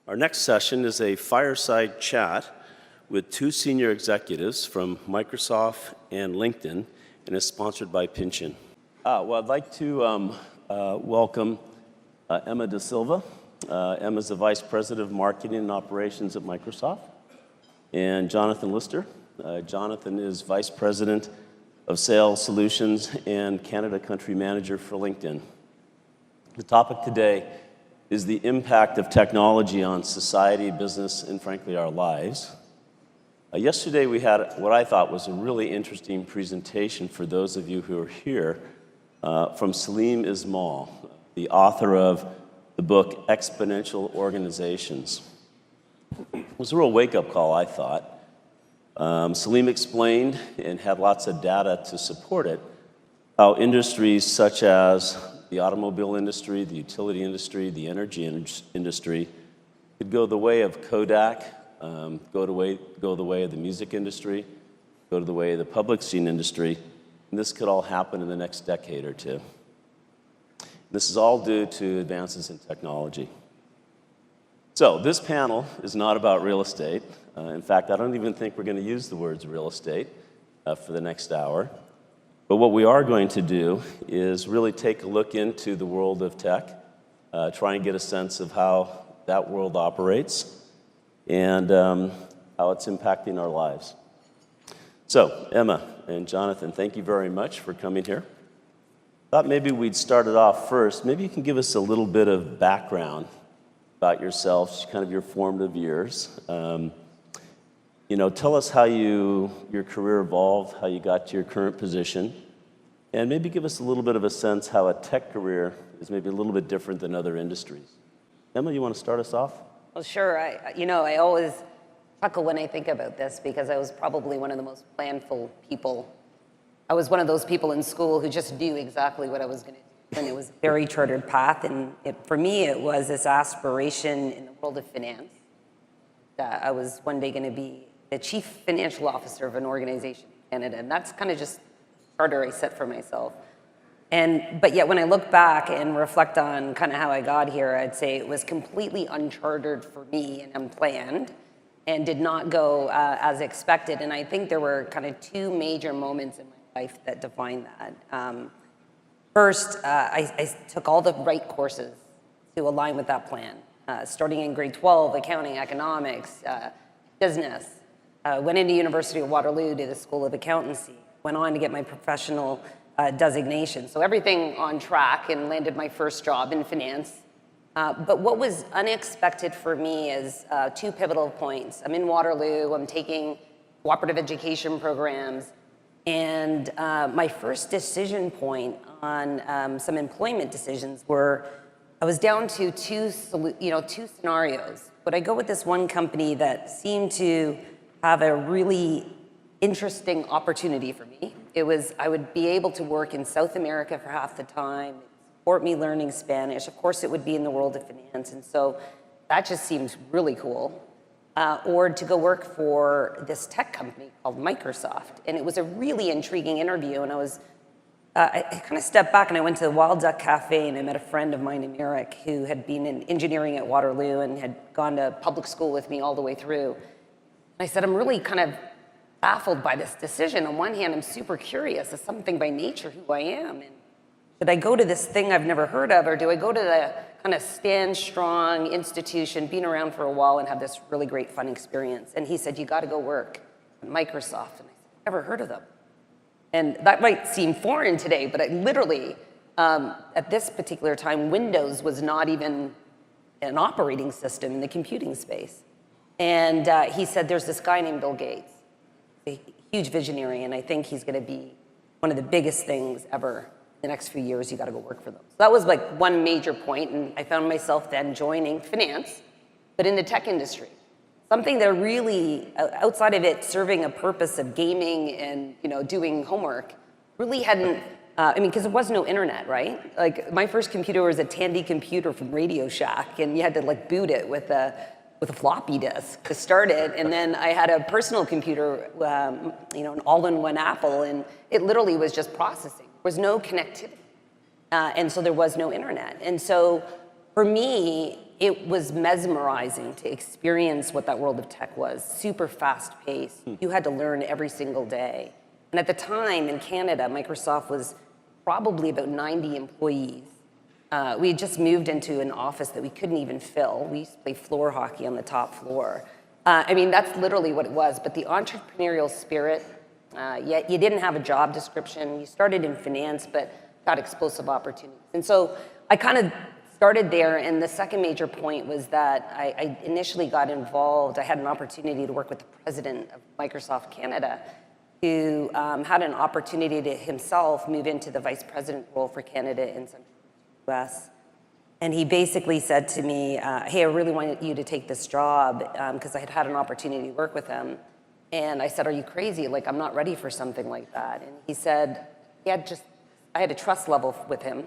Our next session is a fireside chat with two senior executives from Microsoft and LinkedIn, and is sponsored by Pinchin. Well, I'd like to welcome Emma Da Silva. Emma's the Vice President of Marketing and Operations at Microsoft. And Jonathan Lister. Jonathan is Vice President of Sales Solutions and Canada Country Manager for LinkedIn. The topic today is the impact of technology on society, business, and frankly, our lives. Yesterday, we had what I thought was a really interesting presentation for those of you who are here from Salim Ismail, the author of the book Exponential Organizations. It was a real wake-up call, I thought. Salim explained, and had lots of data to support it, how industries such as the automobile industry, the utility industry, the energy industry could go the way of Kodak, go the way of the music industry, go to the way of the public scene industry, and this could all happen in the next decade or two. This is all due to advances in technology. So this panel is not about real estate. In fact, I don't even think we're going to use the words real estate for the next hour. But what we are going to do is really take a look into the world of tech, try and get a sense of how that world operates and how it's impacting our lives. So, Emma and Jonathan, thank you very much for coming here. Thought maybe we'd start it off first. Maybe you can give us a little bit of background about yourselves, kind of your formative years. Tell us how your career evolved, how you got to your current position, and maybe give us a little bit of a sense how a tech career is maybe a little bit different than other industries. Emma, you want to start us off? Well, sure. I always chuckle when I think about this because I was probably one of the most planful people. I was one of those people in school who just knew exactly what I was going to do, and it was a very chartered path. And for me, it was this aspiration in the world of finance. I was one day going to be the chief financial officer of an organization in Canada, and that's kind of just the charter I set for myself. But yet when I look back and reflect on kind of how I got here, I'd say it was completely unchartered for me and unplanned and did not go as expected. And I think there were kind of two major moments in my life that defined that. First, I took all the right courses to align with that plan. Starting in grade 12, accounting, economics, business. Went into University of Waterloo to the School of Accountancy. Went on to get my professional designation. So everything on track, and landed my first job in finance. But what was unexpected for me is two pivotal points. I'm in Waterloo, I'm taking cooperative education programs, and my first decision point on some employment decisions were, I was down to two scenarios. Would I go with this one company that seemed to have a really interesting opportunity for me? It was, I would be able to work in South America for half the time, support me learning Spanish. Of course, it would be in the world of finance, and so that just seemed really cool. Or to go work for this tech company called Microsoft. And it was a really intriguing interview, and I kind of stepped back and I went to the Wild Duck Cafe, and I met a friend of mine named Eric who had been in engineering at Waterloo and had gone to public school with me all the way through. And I said, I'm really kind of baffled by this decision. On one hand, I'm super curious. It's something by nature who I am. And should I go to this thing I've never heard of, or do I go to the kind of stand strong institution, been around for a while, and have this really great fun experience? And he said, you got to go work at Microsoft. And I said, I've never heard of them. And that might seem foreign today, but I literally, at this particular time, Windows was not even an operating system in the computing space. And he said, there's this guy named Bill Gates, a huge visionary, and I think he's going to be one of the biggest things ever. The next few years, you got to go work for them. So that was like one major point, and I found myself then joining finance, but in the tech industry. Something that really, outside of it serving a purpose of gaming and doing homework, really hadn't, because there was no internet, right? Like my first computer was a Tandy computer from Radio Shack, and you had to like boot it with a floppy disk to start it. And then I had a personal computer, an all-in-one Apple, and it literally was just processing. There was no connectivity. And so there was no internet. And so for me, it was mesmerizing to experience what that world of tech was. Super fast paced. You had to learn every single day. And at the time in Canada, Microsoft was probably about 90 employees. We had just moved into an office that we couldn't even fill. We used to play floor hockey on the top floor. I mean, that's literally what it was. But the entrepreneurial spirit, yet you didn't have a job description. You started in finance, but got explosive opportunities. And so I kind of started there. And the second major point was that I initially got involved. I had an opportunity to work with the president of Microsoft Canada, who had an opportunity to himself move into the vice president role for Canada in Central US. And he basically said to me, hey, I really want you to take this job, because I had had an opportunity to work with him. And I said, are you crazy? Like, I'm not ready for something like that. And he said, I had a trust level with him.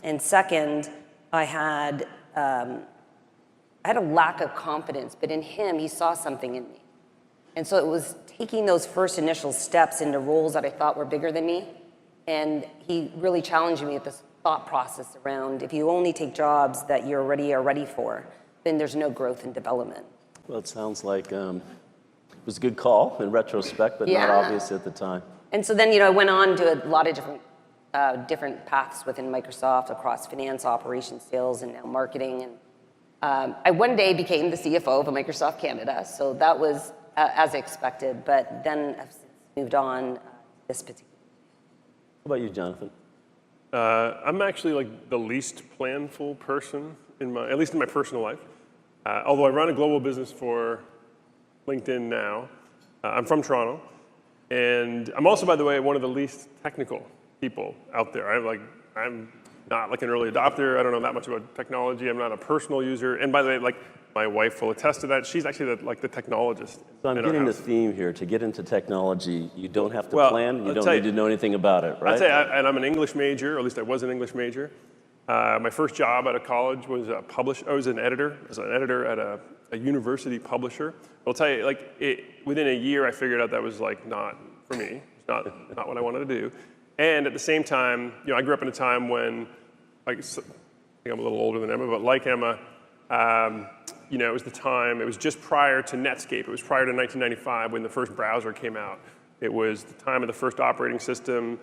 And second, I had a lack of confidence, but in him, he saw something in me. And so it was taking those first initial steps into roles that I thought were bigger than me. And he really challenged me with this thought process around, if you only take jobs that you already are ready for, then there's no growth and development. Well, it sounds like it was a good call in retrospect, but not obvious at the time. And so then, I went on to a lot of different paths within Microsoft across finance, operations, sales, and now marketing. And I one day became the CFO of Microsoft Canada, so that was as expected, but then I've since moved on this particular. How about you, Jonathan? I'm actually like the least planful person at least in my personal life. Although I run a global business for LinkedIn now. I'm from Toronto, and I'm also, by the way, one of the least technical people out there. I'm not like an early adopter. I don't know that much about technology. I'm not a personal user. And by the way, like my wife will attest to that. She's actually the technologist. So I'm getting the theme here. To get into technology, you don't have to plan. You don't need to know anything about it, right? I'd say, and I'm an English major, or at least I was an English major. My first job out of college was I was an editor. I was an editor at a university publisher. I'll tell you, within a year, I figured out that was not for me. It's not what I wanted to do. And at the same time, I grew up in a time when, I think I'm a little older than Emma, but like Emma, it was the time, it was just prior to Netscape. It was prior to 1995 when the first browser came out. It was the time of the first operating system.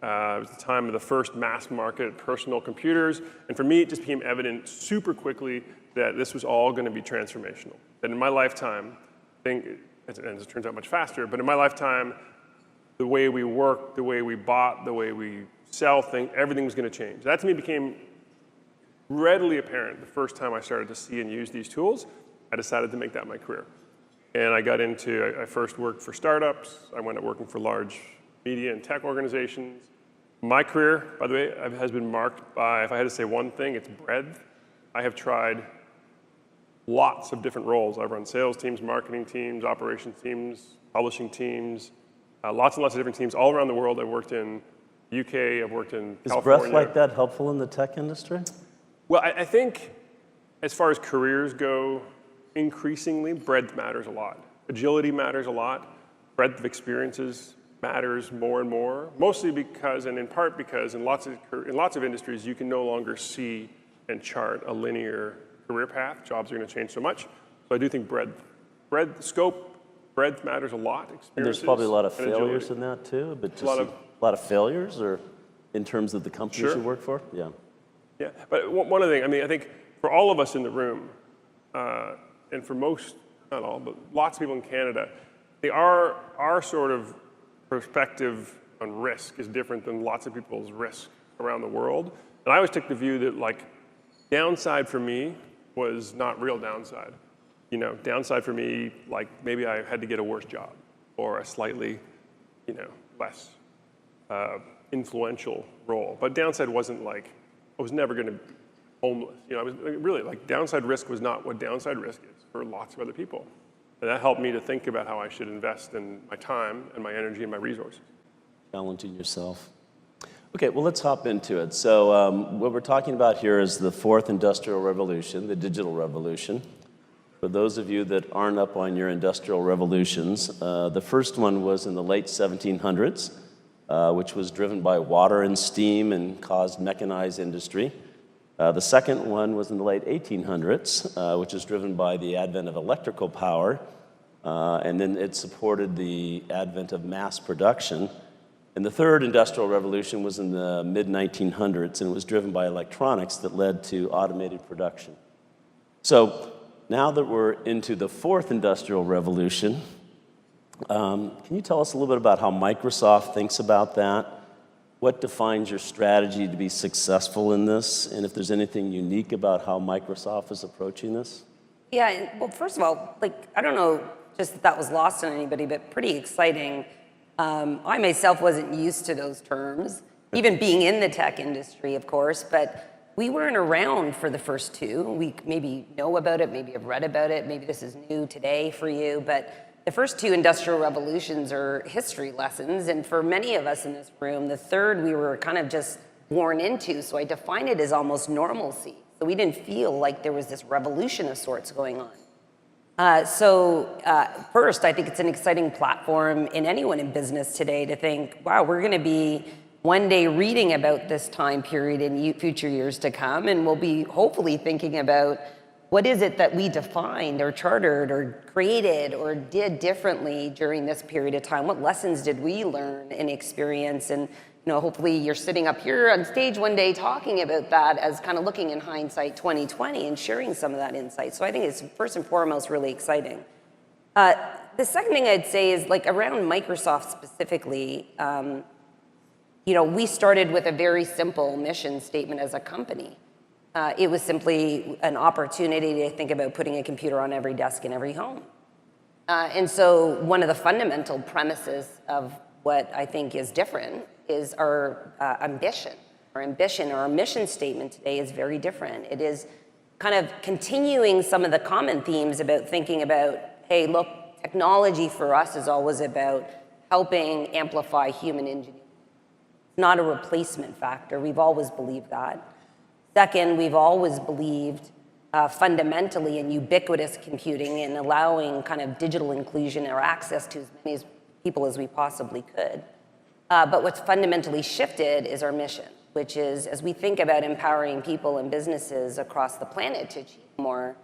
It was the time of the first mass market personal computers. And for me, it just became evident super quickly that this was all going to be transformational. That in my lifetime, and it turns out much faster, but in my lifetime, the way we work, the way we bought, the way we sell things, everything was going to change. That to me became readily apparent the first time I started to see and use these tools. I decided to make that my career. And I first worked for startups. I went up working for large media and tech organizations. My career, by the way, has been marked by, if I had to say one thing, it's breadth. I have tried lots of different roles. I've run sales teams, marketing teams, operations teams, publishing teams, lots and lots of different teams all around the world. I've worked in the UK, I've worked in California. Is breadth like that helpful in the tech industry? Well, I think as far as careers go, increasingly, breadth matters a lot. Agility matters a lot. Breadth of experiences matters more and more, mostly because, and in part because, in lots of industries, you can no longer see and chart a linear career path. Jobs are going to change so much. So I do think scope, breadth matters a lot. And there's probably a lot of failures in that too, but just a lot of failures, or in terms of the companies you work for? Yeah. Yeah, but one other thing, I think for all of us in the room, and for most, not all, but lots of people in Canada, our sort of perspective on risk is different than lots of people's risk around the world. And I always took the view that downside for me was not real downside. Downside for me, maybe I had to get a worse job or a slightly, less influential role. But downside wasn't I was never going to be homeless. I was really downside risk was not what downside risk is for lots of other people. And that helped me to think about how I should invest in my time and my energy and my resources. Challenging yourself. Okay, well, let's hop into it. So what we're talking about here is the fourth industrial revolution, the digital revolution. For those of you that aren't up on your industrial revolutions, the first one was in the late 1700s, which was driven by water and steam and caused mechanized industry. The second one was in the late 1800s, which is driven by the advent of electrical power, and then it supported the advent of mass production. And the third industrial revolution was in the mid-1900s, and it was driven by electronics that led to automated production. So now that we're into the fourth industrial revolution, can you tell us a little bit about how Microsoft thinks about that? What defines your strategy to be successful in this? And if there's anything unique about how Microsoft is approaching this? Yeah, well, first of all, I don't know just that was lost on anybody, but pretty exciting. I myself wasn't used to those terms, even being in the tech industry, of course, but we weren't around for the first two. We maybe know about it, maybe have read about it, maybe this is new today for you, but the first two industrial revolutions are history lessons, and for many of us in this room, the third we were kind of just born into, so I define it as almost normalcy. So we didn't feel like there was this revolution of sorts going on. First, I think it's an exciting platform in anyone in business today to think, wow, we're going to be one day reading about this time period in future years to come, and we'll be hopefully thinking about what is it that we defined or chartered or created or did differently during this period of time? What lessons did we learn and experience? And hopefully you're sitting up here on stage one day talking about that as kind of looking in hindsight 2020 and sharing some of that insight. So I think it's first and foremost really exciting. The second thing I'd say is around Microsoft specifically, we started with a very simple mission statement as a company. It was simply an opportunity to think about putting a computer on every desk in every home. And so one of the fundamental premises of what I think is different is our ambition. Our mission statement today is very different. It is kind of continuing some of the common themes about thinking about, hey, look, technology for us is always about helping amplify human ingenuity. It's not a replacement factor. We've always believed that. Second, we've always believed fundamentally in ubiquitous computing and allowing kind of digital inclusion or access to as many people as we possibly could. But what's fundamentally shifted is our mission, which is as we think about empowering people and businesses across the planet to achieve more,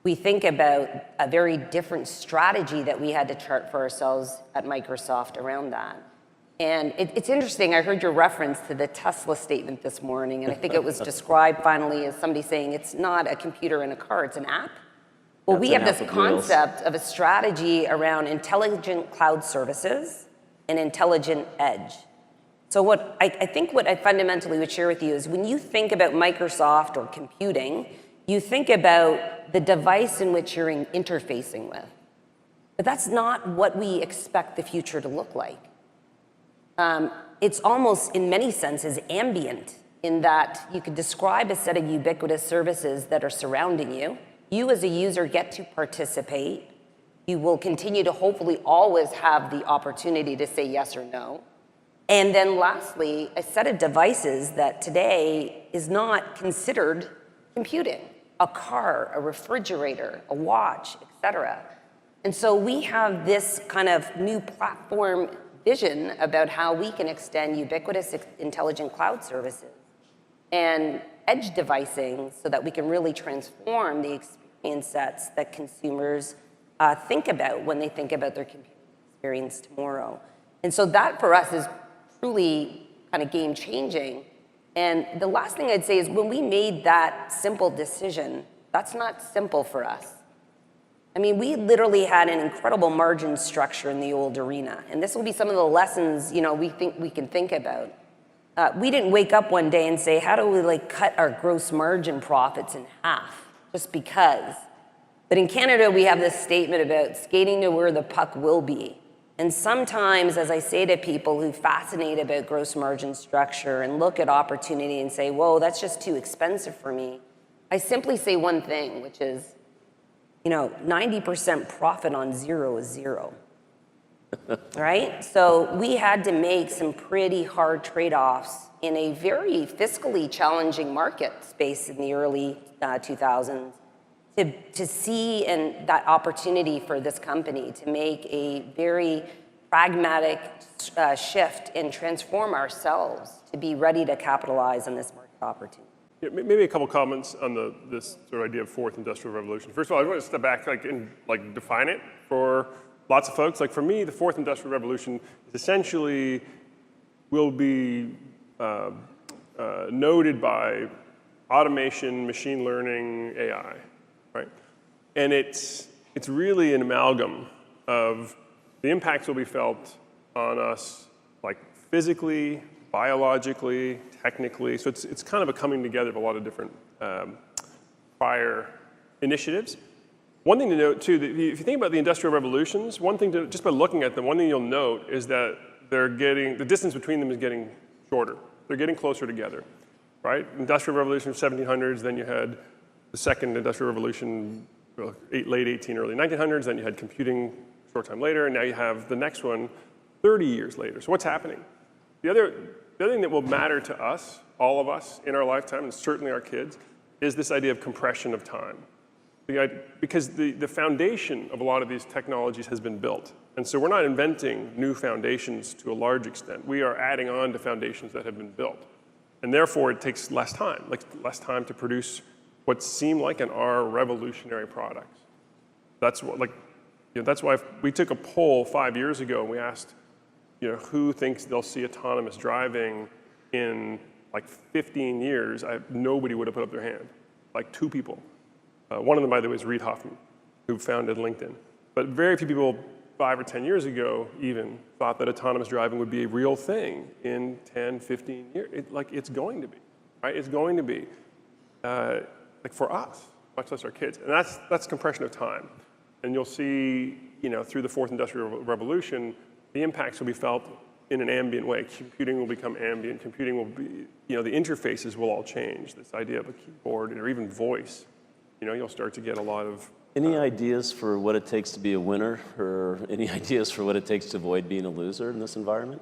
we think about a very different strategy that we had to chart for ourselves at Microsoft around that. And it's interesting, I heard your reference to the Tesla statement this morning, and I think it was described finally as somebody saying it's not a computer in a car, it's an app. Well, we have this concept of a strategy around intelligent cloud services and intelligent edge. So what I think what I fundamentally would share with you is when you think about Microsoft or computing, you think about the device in which you're interfacing with. But that's not what we expect the future to look like. It's almost, in many senses, ambient in that you could describe a set of ubiquitous services that are surrounding you. You as a user get to participate. You will continue to hopefully always have the opportunity to say yes or no. And then lastly, a set of devices that today is not considered computing. A car, a refrigerator, a watch, etc. And so we have this kind of new platform vision about how we can extend ubiquitous intelligent cloud services and edge devicing so that we can really transform the experience sets that consumers think about when they think about their computing experience tomorrow. And so that for us is truly kind of game changing. And the last thing I'd say is when we made that simple decision, that's not simple for us. I mean, we literally had an incredible margin structure in the old arena. And this will be some of the lessons, we think we can think about. We didn't wake up one day and say, how do we cut our gross margin profits in half just because? But in Canada, we have this statement about skating to where the puck will be. And sometimes, as I say to people who fascinate about gross margin structure and look at opportunity and say, whoa, that's just too expensive for me, I simply say one thing, which is, 90% profit on zero is zero, right? So we had to make some pretty hard trade-offs in a very fiscally challenging market space in the early 2000s to see that opportunity for this company to make a very pragmatic shift and transform ourselves to be ready to capitalize on this market opportunity. Yeah, maybe a couple comments on this sort of idea of fourth industrial revolution. First of all, I want to step back and define it for lots of folks. Like for me, the fourth industrial revolution is essentially will be noted by automation, machine learning, AI, right? And it's really an amalgam of the impacts will be felt on us, like physically, biologically, technically. So it's kind of a coming together of a lot of different prior initiatives. One thing to note too, that if you think about the industrial revolutions, one thing to, just by looking at them, one thing you'll note is that the distance between them is getting shorter. They're getting closer together, right? Industrial revolution of 1700s, then you had the second industrial revolution, late 18, early 1900s, then you had computing a short time later, and now you have the next one 30 years later. So what's happening? The other thing that will matter to us, all of us in our lifetime, and certainly our kids, is this idea of compression of time. Because the foundation of a lot of these technologies has been built. And so we're not inventing new foundations to a large extent. We are adding on to foundations that have been built. And therefore, it takes less time, like less time to produce what seem like and are revolutionary products. That's why we took a poll 5 years ago and we asked, who thinks they'll see autonomous driving in like 15 years? Nobody would have put up their hand, like 2 people. One of them, by the way, is Reid Hoffman, who founded LinkedIn. But very few people 5 or 10 years ago even thought that autonomous driving would be a real thing in 10, 15 years. It's going to be, right? It's going to be, for us, much less our kids. And that's compression of time. And you'll see, through the fourth industrial revolution, the impacts will be felt in an ambient way. Computing will become ambient. Computing will be, the interfaces will all change. This idea of a keyboard or even voice, you'll start to get a lot of... Any ideas for what it takes to be a winner, or any ideas for what it takes to avoid being a loser in this environment?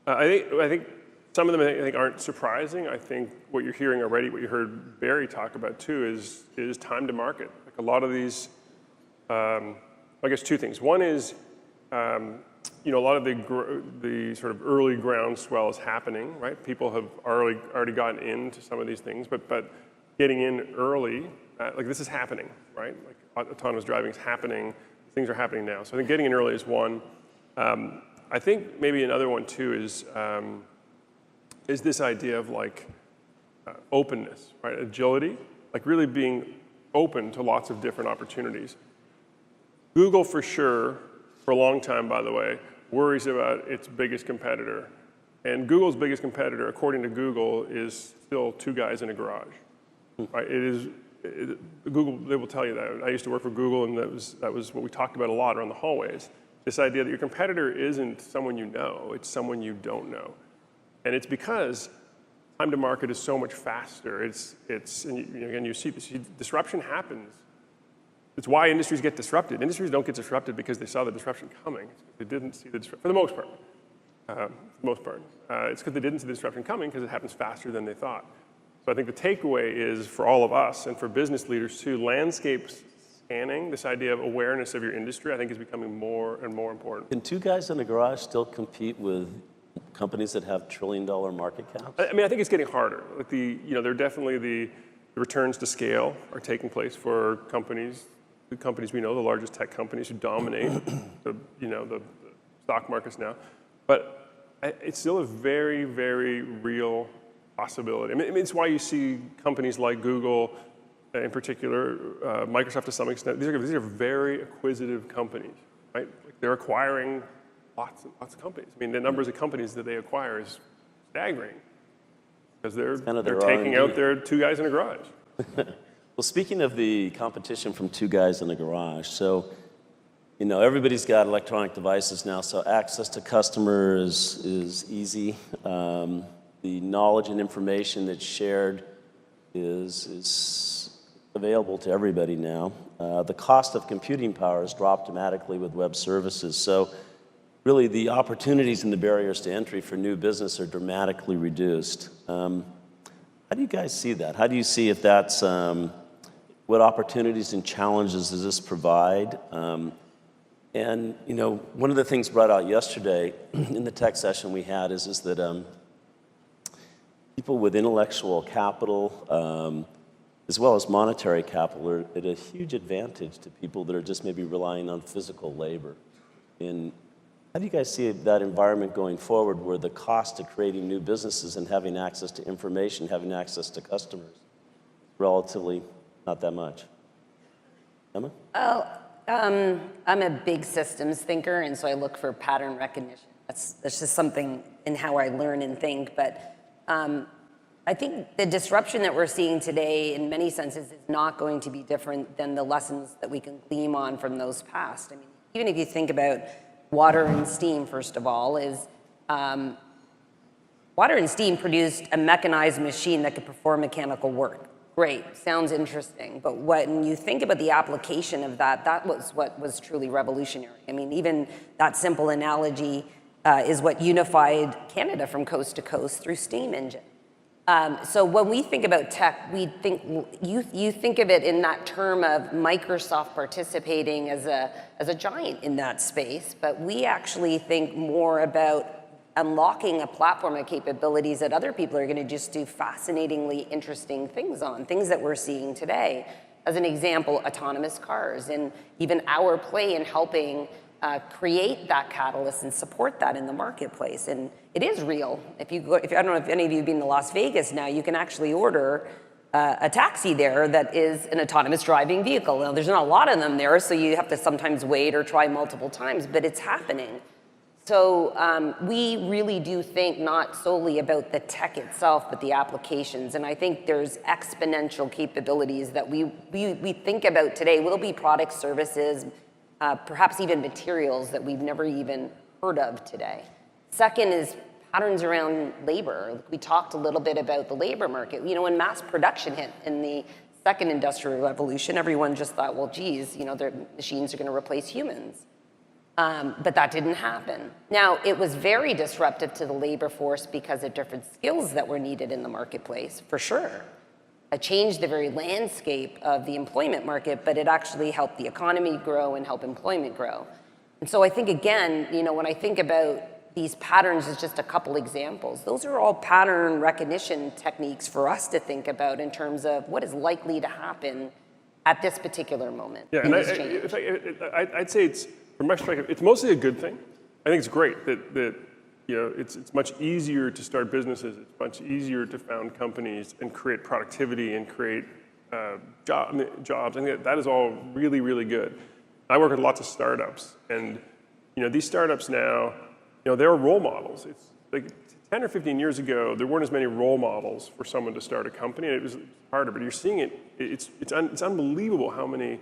I think some of them aren't surprising. I think what you're hearing already, what you heard Barry talk about too, is time to market. Like a lot of these, I guess 2 things. One is, a lot of the sort of early groundswell is happening, right? People have already gotten into some of these things, but getting in early, this is happening, right? Like autonomous driving is happening. Things are happening now. So I think getting in early is one. I think maybe another one too is this idea of openness, right? Agility, really being open to lots of different opportunities. Google for sure, for a long time, by the way, worries about its biggest competitor. And Google's biggest competitor, according to Google, is still 2 guys in a garage. Right? Google, they will tell you that. I used to work for Google, and that was what we talked about a lot around the hallways. This idea that your competitor isn't someone you know, it's someone you don't know. And it's because time to market is so much faster. And you see this, disruption happens. It's why industries get disrupted. Industries don't get disrupted because they saw the disruption coming. They didn't see the disruption, for the most part. It's because they didn't see the disruption coming because it happens faster than they thought. So I think the takeaway is for all of us and for business leaders too, landscape scanning, this idea of awareness of your industry, I think is becoming more and more important. Can 2 guys in a garage still compete with companies that have trillion-dollar market caps? I think it's getting harder. They're definitely the returns to scale are taking place for companies, the companies we know, the largest tech companies who dominate the stock markets now. But it's still a very, very real possibility. It's why you see companies like Google, in particular, Microsoft to some extent. These are very acquisitive companies, right? They're acquiring lots and lots of companies. The numbers of companies that they acquire is staggering because they're taking out their 2 guys in a garage. Well, speaking of the competition from 2 guys in a garage, so everybody's got electronic devices now, so access to customers is easy. The knowledge and information that's shared is available to everybody now. The cost of computing power has dropped dramatically with web services. So really the opportunities and the barriers to entry for new business are dramatically reduced. How do you guys see that? How do you see if that's, what opportunities and challenges does this provide? And one of the things brought out yesterday in the tech session we had is that people with intellectual capital, as well as monetary capital, are at a huge advantage to people that are just maybe relying on physical labor. And how do you guys see that environment going forward, where the cost of creating new businesses and having access to information, having access to customers, relatively not that much? Emma? I'm a big systems thinker, and so I look for pattern recognition. That's just something in how I learn and think. But I think the disruption that we're seeing today, in many senses, is not going to be different than the lessons that we can glean on from those past. I mean, even if you think about water and steam, first of all, is water and steam produced a mechanized machine that could perform mechanical work. Great, sounds interesting, but when you think about the application of that, that was what was truly revolutionary. I mean, even that simple analogy is what unified Canada from coast to coast through steam engine. So when we think about tech, we think you think of it in that term of Microsoft participating as a giant in that space, but we actually think more about unlocking a platform of capabilities that other people are going to just do fascinatingly interesting things on, things that we're seeing today. As an example, autonomous cars, and even our play in helping create that catalyst and support that in the marketplace. And it is real. If I don't know if any of you have been to Las Vegas now, you can actually order a taxi there that is an autonomous driving vehicle. Now, there's not a lot of them there, so you have to sometimes wait or try multiple times, but it's happening. So we really do think not solely about the tech itself, but the applications. And I think there's exponential capabilities that we think about today. Will be products, services, perhaps even materials that we've never even heard of today. Second is patterns around labor. We talked a little bit about the labor market. You know, when mass production hit in the second industrial revolution, everyone just thought, well, geez, you know, their machines are going to replace humans. But that didn't happen. Now, it was very disruptive to the labor force because of different skills that were needed in the marketplace, for sure. It changed the very landscape of the employment market, but it actually helped the economy grow and help employment grow. And so I think, again, you know, when I think about these patterns as just a couple examples, those are all pattern recognition techniques for us to think about in terms of what is likely to happen at this particular moment. Yeah, and I'd say it's, from my perspective, it's mostly a good thing. I think it's great that you know, it's much easier to start businesses. It's much easier to found companies and create productivity and create jobs. I think that is all really, really good. I work with lots of startups, and you know, these startups now, you know, they're role models. It's like 10 or 15 years ago, there weren't as many role models for someone to start a company, and it was harder. But you're seeing it. It's unbelievable how many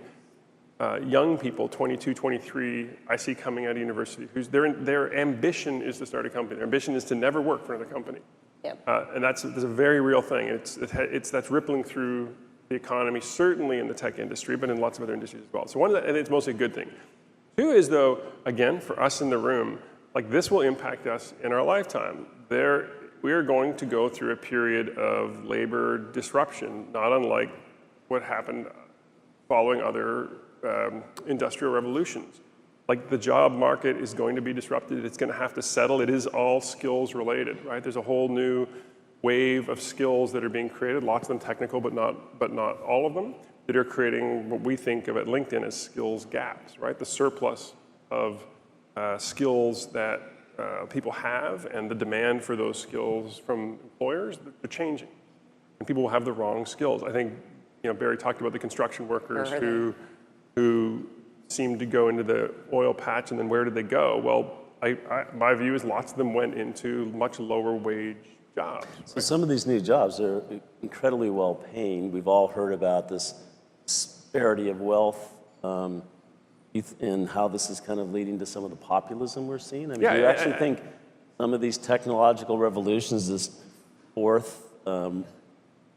young people, 22, 23, I see coming out of university, whose their ambition is to start a company. Their ambition is to never work for another company. Yep. And that's a very real thing. That's rippling through the economy, certainly in the tech industry, but in lots of other industries as well. So and it's mostly a good thing. Two is, though, again, for us in the room, like this will impact us in our lifetime. We are going to go through a period of labor disruption, not unlike what happened following other industrial revolutions. Like the job market is going to be disrupted. It's going to have to settle. It is all skills related, right? There's a whole new wave of skills that are being created, lots of them technical, but not all of them, that are creating what we think of at LinkedIn as skills gaps, right? The surplus of skills that people have and the demand for those skills from employers, they're changing. And people will have the wrong skills. I think, you know, Barry talked about the construction workers who seemed to go into the oil patch, and then where did they go? Well, my view is lots of them went into much lower wage jobs. So some of these new jobs are incredibly well paying. We've all heard about this disparity of wealth and how this is kind of leading to some of the populism we're seeing. I mean, do you actually think some of these technological revolutions, this fourth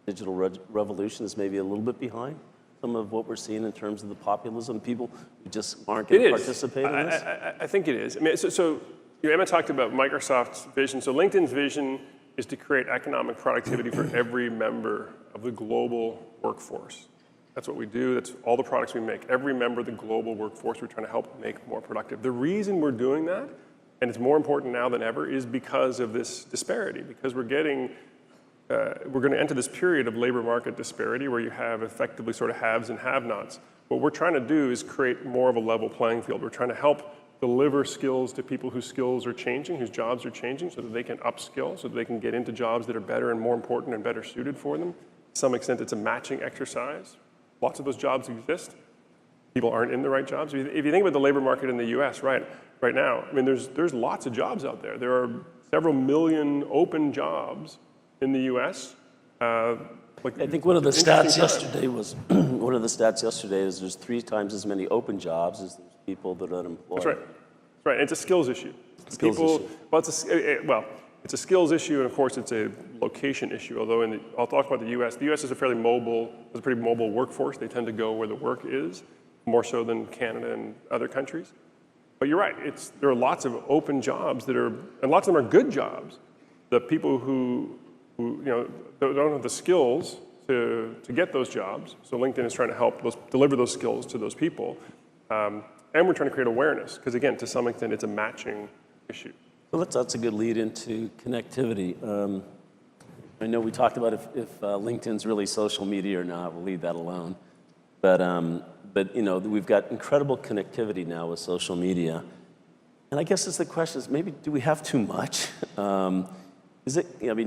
digital revolution, is maybe a little bit behind some of what we're seeing in terms of the populism? People who just aren't going to participate in this? I think it is. I mean, so you know, Emma talked about Microsoft's vision. So LinkedIn's vision is to create economic productivity for every member of the global workforce. That's what we do. That's all the products we make. Every member of the global workforce, we're trying to help make more productive. The reason we're doing that, and it's more important now than ever, is because of this disparity. Because we're getting we're going to enter this period of labor market disparity where you have effectively sort of haves and have-nots. What we're trying to do is create more of a level playing field. We're trying to help deliver skills to people whose skills are changing, whose jobs are changing, so that they can upskill, so that they can get into jobs that are better and more important and better suited for them. To some extent, it's a matching exercise. Lots of those jobs exist. People aren't in the right jobs. If you think about the labor market in the US right now, I mean, there's lots of jobs out there. There are several million open jobs in the US. I think one of the stats yesterday was there's 3 times as many open jobs as there's people that are unemployed. That's right. That's right. It's a skills issue. Issue. Well, it's a skills issue, and of course, it's a location issue. Although I'll talk about the U.S. The U.S. is a pretty mobile workforce. They tend to go where the work is, more so than Canada and other countries. But you're right. There are lots of open jobs and lots of them are good jobs. The people who don't have the skills to get those jobs. So LinkedIn is trying to help deliver those skills to those people. And we're trying to create awareness, because again, to some extent, it's a matching issue. Well, that's a good lead into connectivity. I know we talked about if LinkedIn's really social media or not. We'll leave that alone. But we've got incredible connectivity now with social media. And I guess the question is, maybe do we have too much? Do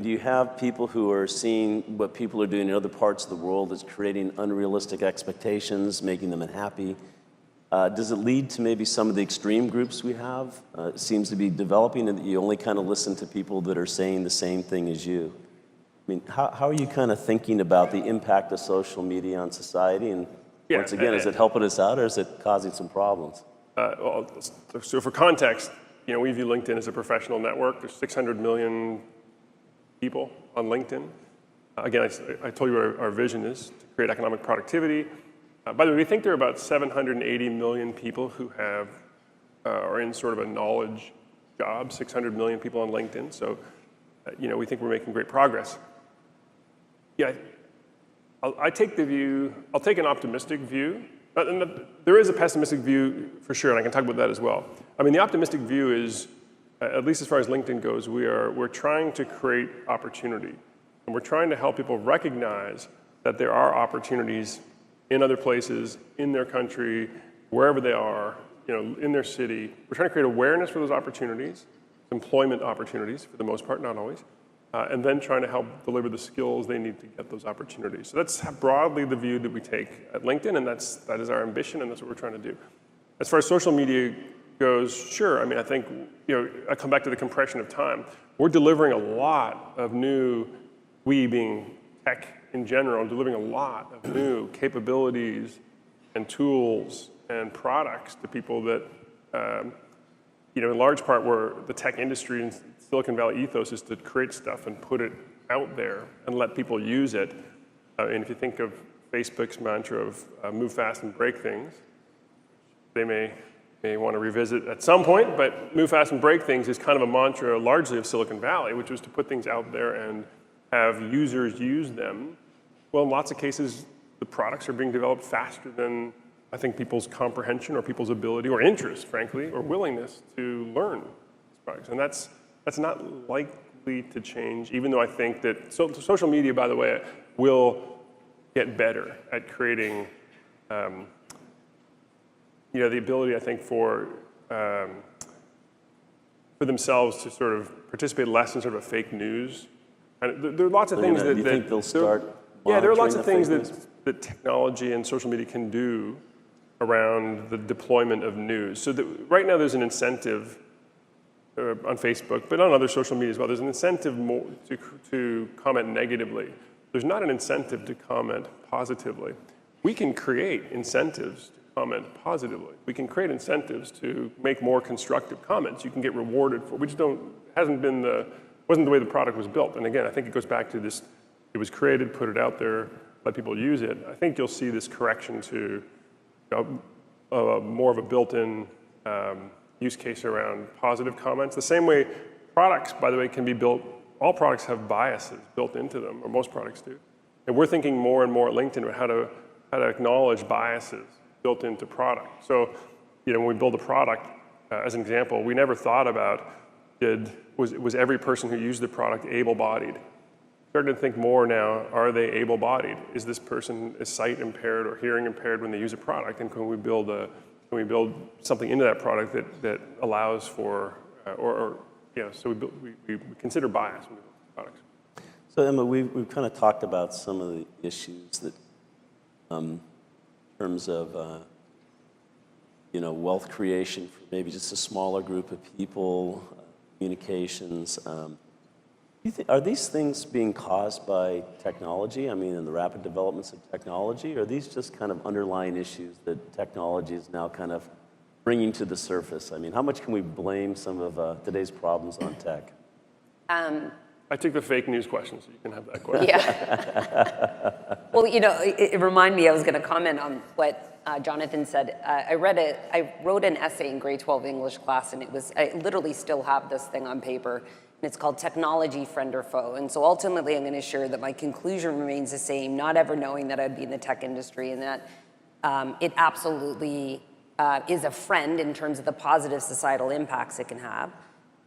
you have people who are seeing what people are doing in other parts of the world that's creating unrealistic expectations, making them unhappy? Does it lead to maybe some of the extreme groups we have? It seems to be developing, and that you only kind of listen to people that are saying the same thing as you. I mean, how are you kind of thinking about the impact of social media on society? And once again, is it helping us out, or is it causing some problems? So for context, we view LinkedIn as a professional network. There's 600 million people on LinkedIn. Again, I told you what our vision is, to create economic productivity. By the way, we think there are about 780 million people who are in sort of a knowledge job, 600 million people on LinkedIn. So, we think we're making great progress. Yeah, I'll take an optimistic view. There is a pessimistic view for sure, and I can talk about that as well. I mean, the optimistic view is, at least as far as LinkedIn goes, we're trying to create opportunity. And we're trying to help people recognize that there are opportunities in other places, in their country, wherever they are, in their city. We're trying to create awareness for those opportunities, employment opportunities for the most part, not always, and then trying to help deliver the skills they need to get those opportunities. So that's broadly the view that we take at LinkedIn, and that is our ambition, and that's what we're trying to do. As far as social media goes, sure. I mean, I think, I come back to the compression of time. We're delivering a lot of new, we being tech in general, delivering a lot of new capabilities and tools and products to people that, in large part, where the tech industry and Silicon Valley ethos is to create stuff and put it out there and let people use it. And if you think of Facebook's mantra of move fast and break things, they may want to revisit at some point, but move fast and break things is kind of a mantra largely of Silicon Valley, which was to put things out there and have users use them. Well, in lots of cases, the products are being developed faster than, I think, people's comprehension or people's ability or interest, frankly, or willingness to learn these products. And that's not likely to change, even though I think that social media, by the way, will get better at creating the ability, I think, for themselves to sort of participate less in sort of a fake news. And there are lots of things that you think they'll start. Yeah, there are lots of things that technology and social media can do around the deployment of news. So right now there's an incentive on Facebook, but on other social media as well. There's an incentive more to comment negatively. There's not an incentive to comment positively. We can create incentives to comment positively. We can create incentives to make more constructive comments. You can get rewarded for, which wasn't the way the product was built. And again, I think it goes back to this. It was created, put it out there, let people use it. I think you'll see this correction to more of a built-in use case around positive comments. The same way products, by the way, can be built. All products have biases built into them, or most products do. And we're thinking more and more at LinkedIn about how to acknowledge biases built into product. So, when we build a product, as an example, we never thought about was every person who used the product able-bodied. starting to think more now, are they able-bodied? Is this person is sight impaired or hearing impaired when they use a product? And can we build something into that product that allows for, so we consider bias when we build products. So Emma, we've kind of talked about some of the issues that, in terms of, wealth creation for maybe just a smaller group of people, communications. Are these things being caused by technology? I mean, in the rapid developments of technology, or are these just kind of underlying issues that technology is now kind of bringing to the surface? I mean, how much can we blame some of today's problems on tech? I took the fake news question, so you can have that question. Yeah. Well, it reminded me, I was going to comment on what Jonathan said. I wrote an essay in grade 12 English class, and I literally still have this thing on paper, and it's called Technology, Friend or Foe. And so ultimately, I'm going to share that my conclusion remains the same, not ever knowing that I'd be in the tech industry, and that it absolutely is a friend in terms of the positive societal impacts it can have.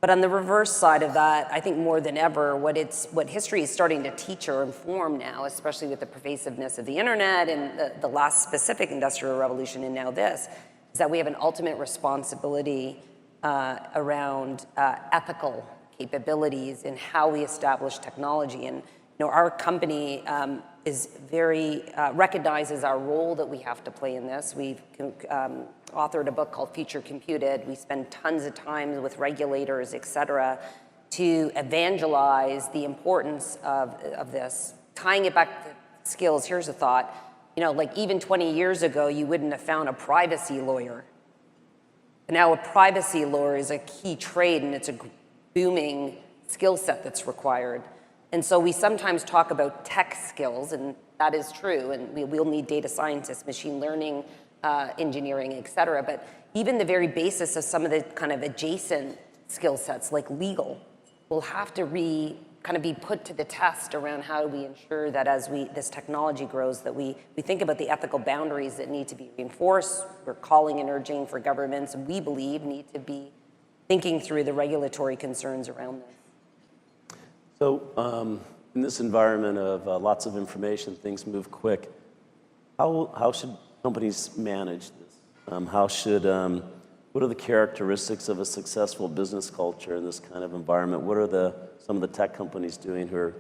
But on the reverse side of that, I think more than ever, what history is starting to teach or inform now, especially with the pervasiveness of the internet and the last specific industrial revolution and now this, is that we have an ultimate responsibility around ethical capabilities in how we establish technology. And our company is very recognizes our role that we have to play in this. We've authored a book called Future Computed. We spend tons of time with regulators, et cetera, to evangelize the importance of this. Tying it back to skills, here's a thought. Like even 20 years ago, you wouldn't have found a privacy lawyer. And now a privacy lawyer is a key trade, and it's a booming skill set that's required. And so we sometimes talk about tech skills, and that is true, and we'll need data scientists, machine learning, engineering, et cetera. But even the very basis of some of the kind of adjacent skill sets, like legal, will have to be put to the test around how do we ensure that as this technology grows, that we think about the ethical boundaries that need to be reinforced. We're calling and urging for governments, we believe, need to be thinking through the regulatory concerns around this. So in this environment of lots of information, things move quick. How should companies manage this? What are the characteristics of a successful business culture in this kind of environment? What are some of the tech companies doing who are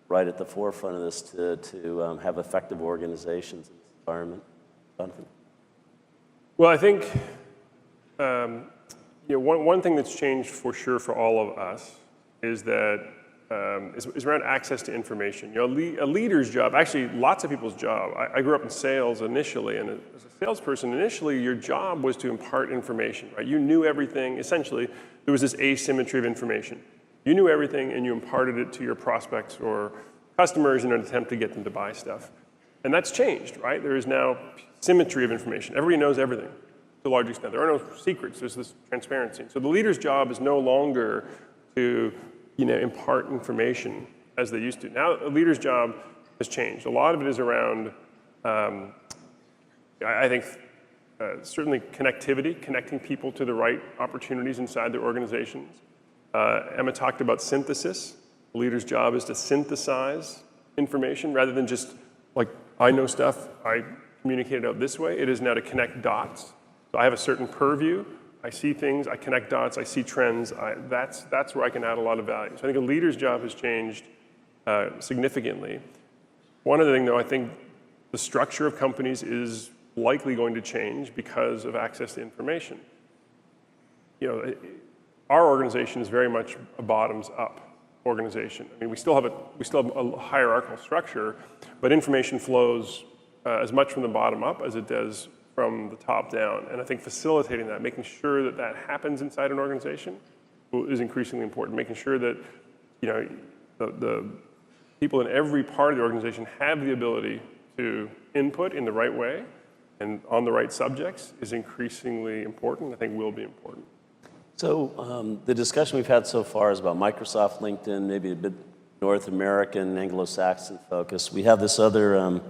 right at the forefront of this to have effective organizations in this environment? Jonathan? Well, I think one thing that's changed for sure for all of us is that is around access to information. A leader's job, actually lots of people's job. I grew up in sales initially, and as a salesperson, initially your job was to impart information, right? You knew everything. Essentially, there was this asymmetry of information. You knew everything, and you imparted it to your prospects or customers in an attempt to get them to buy stuff. And that's changed, right? There is now symmetry of information. Everybody knows everything to a large extent. There are no secrets. There's this transparency. So the leader's job is no longer to impart information as they used to. Now a leader's job has changed. A lot of it is around, I think, certainly connectivity, connecting people to the right opportunities inside their organizations. Emma talked about synthesis. The leader's job is to synthesize information rather than just like, I know stuff, I communicate it out this way. It is now to connect dots. So I have a certain purview. I see things, I connect dots, I see trends. That's where I can add a lot of value. So I think a leader's job has changed significantly. One other thing, though, I think the structure of companies is likely going to change because of access to information. Our organization is very much a bottoms-up organization. I mean, we still have a hierarchical structure, but information flows as much from the bottom up as it does from the top down. And I think facilitating that, making sure that that happens inside an organization is increasingly important. Making sure that the people in every part of the organization have the ability to input in the right way and on the right subjects is increasingly important. I think will be important. So the discussion we've had so far is about Microsoft, LinkedIn, maybe a bit North American, Anglo-Saxon focus. We have this other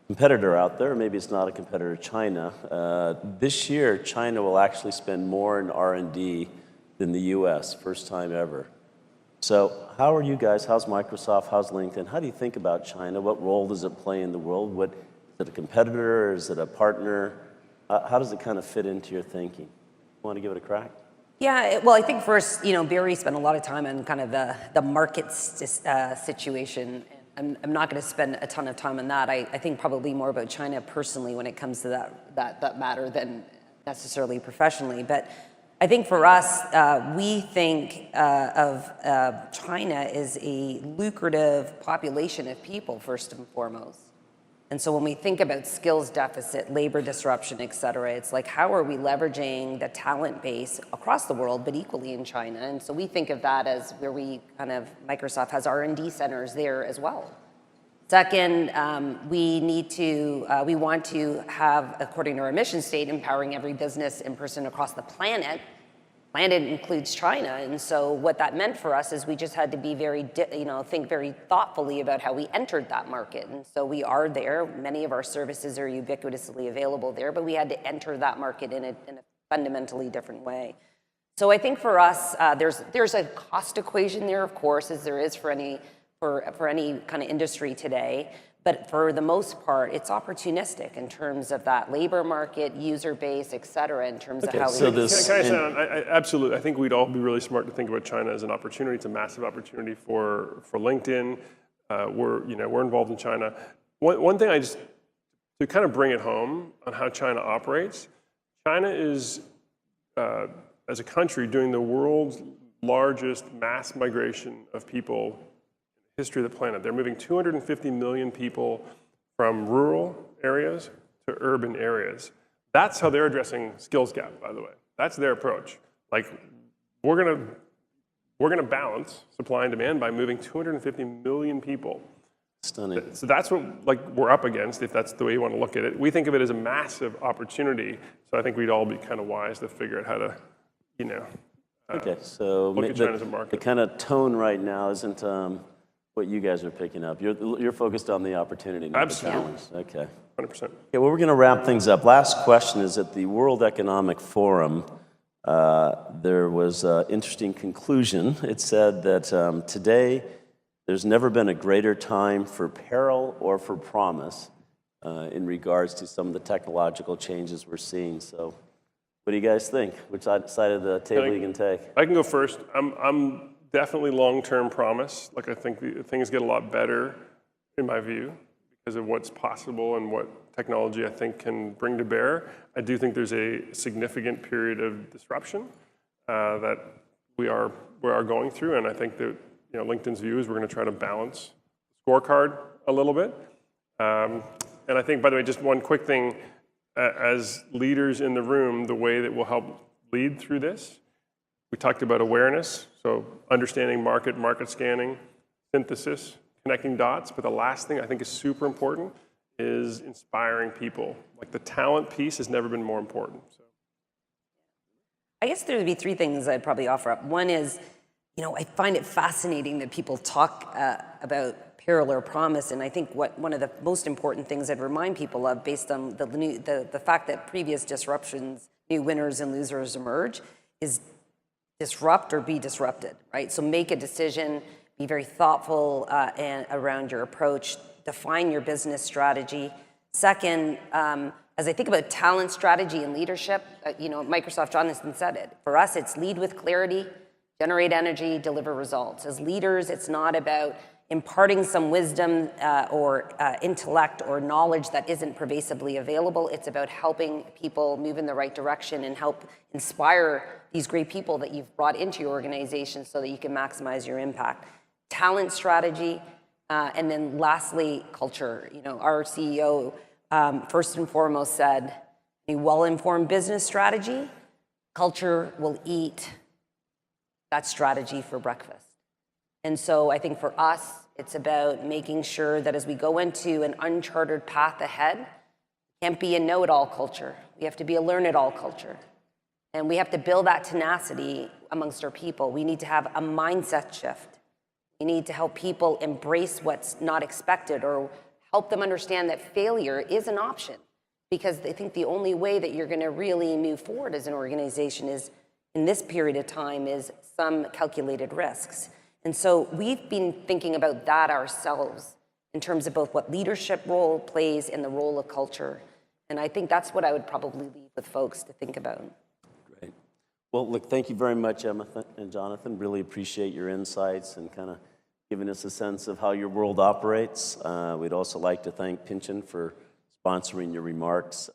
competitor out there, maybe it's not a competitor, China. This year, China will actually spend more in R&D than the US, first time ever. So how are you guys? How's Microsoft? How's LinkedIn? How do you think about China? What role does it play in the world? Is it a competitor? Is it a partner? How does it kind of fit into your thinking? You want to give it a crack? Yeah, well, I think first, Barry spent a lot of time on kind of the market situation. I'm not going to spend a ton of time on that. I think probably more about China personally when it comes to that matter than necessarily professionally. But I think for us, we think of China as a lucrative population of people, first and foremost. And so when we think about skills deficit, labor disruption, et cetera, it's like, how are we leveraging the talent base across the world, but equally in China? And so we think of that as where Microsoft has R&D centers there as well. Second, we want to have, according to our mission state, empowering every business and person across the planet. Planet includes China, and so what that meant for us is we just had to be think very thoughtfully about how we entered that market. And so we are there. Many of our services are ubiquitously available there, but we had to enter that market in a fundamentally different way. So I think for us, there's a cost equation there, of course, as there is for any kind of industry today. But for the most part, it's opportunistic in terms of that labor market, user base, et cetera, in terms of how so we... Can I say, absolutely, I think we'd all be really smart to think about China as an opportunity. It's a massive opportunity for LinkedIn. We're involved in China. One thing to kind of bring it home on how China operates, China is, as a country, doing the world's largest mass migration of people history of the planet. They're moving 250 million people from rural areas to urban areas. That's how they're addressing skills gap, by the way. That's their approach. Like, we're gonna balance supply and demand by moving 250 million people. Stunning. So that's what we're up against, if that's the way you want to look at it. We think of it as a massive opportunity. So I think we'd all be kind of wise to figure out how to, Okay, so look at China as a market. The kind of tone right now isn't what you guys are picking up. You're focused on the opportunity, not Absolutely. the challenge. Okay. 100%. Okay, well, we're going to wrap things up. Last question is, at the World Economic Forum, there was an interesting conclusion. It said that today, there's never been a greater time for peril or for promise in regards to some of the technological changes we're seeing. So what do you guys think? Which side of the table you can take? I can go first. I'm definitely long-term promise. I think things get a lot better, in my view, because of what's possible and what technology I think can bring to bear. I do think there's a significant period of disruption that we are going through, and I think that LinkedIn's view is we're going to try to balance the scorecard a little bit. And I think, by the way, just one quick thing, as leaders in the room, the way that will help lead through this, we talked about awareness, so understanding market scanning, synthesis, connecting dots, but the last thing I think is super important is inspiring people. Like, the talent piece has never been more important. So. I guess there would be three things I'd probably offer up. One is, I find it fascinating that people talk about peril or promise, and I think one of the most important things I'd remind people of, based on the fact that previous disruptions, new winners and losers emerge, is disrupt or be disrupted, right? So make a decision, be very thoughtful and around your approach, define your business strategy. Second, as I think about talent strategy and leadership, Microsoft Jonathan said it. For us, it's lead with clarity, generate energy, deliver results. As leaders, it's not about imparting some wisdom or intellect or knowledge that isn't pervasively available. It's about helping people move in the right direction and help inspire these great people that you've brought into your organization so that you can maximize your impact. Talent strategy, and then lastly, culture. Our CEO, first and foremost, said, a well-informed business strategy, culture will eat that strategy for breakfast. And so I think for us, it's about making sure that as we go into an uncharted path ahead, it can't be a know-it-all culture. We have to be a learn-it-all culture. And we have to build that tenacity amongst our people. We need to have a mindset shift. We need to help people embrace what's not expected, or help them understand that failure is an option. Because I think the only way that you're going to really move forward as an organization is, in this period of time, is some calculated risks. And so we've been thinking about that ourselves in terms of both what leadership role plays in the role of culture. And I think that's what I would probably leave with folks to think about. Great. Well, look, thank you very much, Emma and Jonathan. Really appreciate your insights and kind of giving us a sense of how your world operates. We'd also like to thank Pynchon for sponsoring your remarks.